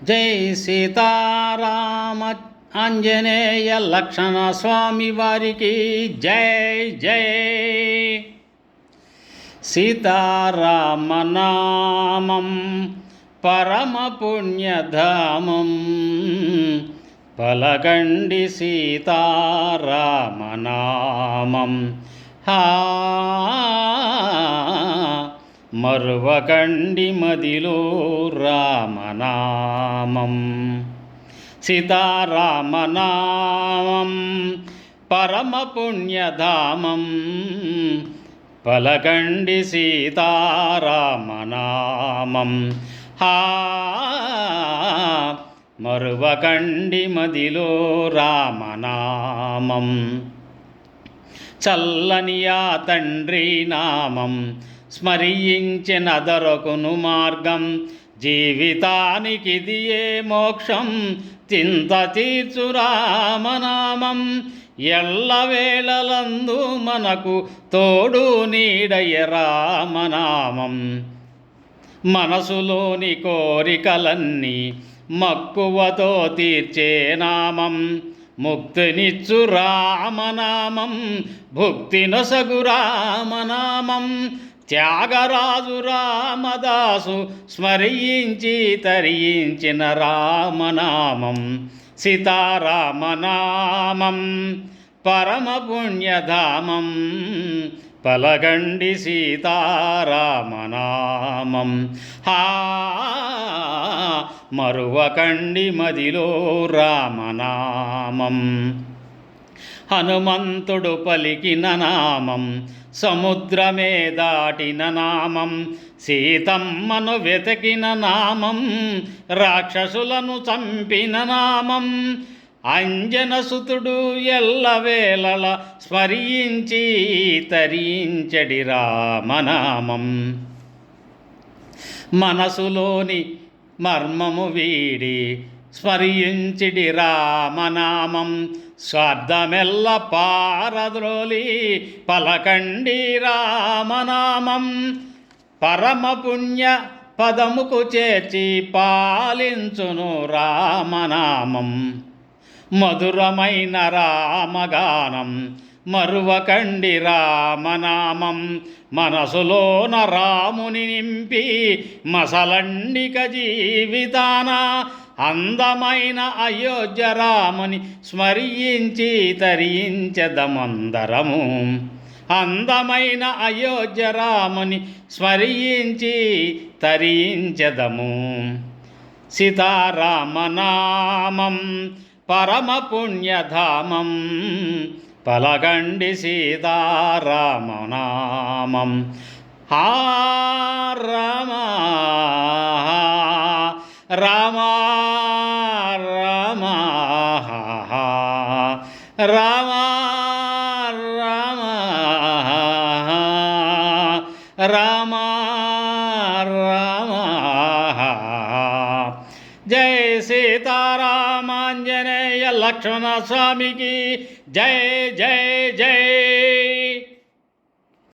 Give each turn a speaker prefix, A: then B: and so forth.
A: జై సీతారామ ఆంజనేయ లక్ష్మణ స్వామి వారికి జై జై. సీతారామనామం పరమ పుణ్యధామం, పలకండి సీతారామనామం. మరువకండి మదిలో రామనామం. సీతారామనామం పరమ పుణ్యధామం, పలకండి సీతారామనామం. మరువకండి మదిలో రామనామం. చల్లని ఆ తండ్రి నామం స్మరించిన దొరకును మార్గం, జీవితానికిది ఏ మోక్షం, చింత తీర్చు రామనామం. ఎల్లవేళలందు మనకు తోడు నీడయ రామనామం. మనసులోని కోరికలన్నీ మక్కువతో తీర్చే నామం, ముక్తినిచ్చు రామనామం, భుక్తి నొసగు రామనామం. త్యాగరాజు రామదాసు స్మరించి తరించిన రామనామం. సీతారామనామం పరమ పుణ్యధామం, పలకండి సీతారామనామం. మరువకండి మదిలో రామనామం. హనుమంతుడు పలికిన నామం సముద్రమే దాటిన నామం, సీతమ్మను వెతికిన నామం రాక్షసులను చంపిన నామం. అంజనసుతుడు ఎల్లవేళల స్మరించి తరించడి రామనామం. మనసులోని మర్మము వీడి స్మరించిడి రామనామం, స్వార్థమెల్ల పారద్రోలి పలకండి రామనామం. పరమ పుణ్య పదముకు చేర్చి పాలించును రామనామం. మధురమైన రామగానం మరువకండి రామనామం. మనసులోన రాముని నింపి మసలండిక జీవితాన, అందమైన అయోధ్య రాముని స్మరించి తరించెదమందరము. అందమైన అయోధ్య రాముని స్మరించి తరించెదము. సీతారామనామం పరమ పుణ్యధామం, పలకండి సీతారామనామం. రామ రామ రామ రామ రామ రామ రామ. జై సీతారామాంజనేయ లక్ష్మణ స్వామికి జై జై జై.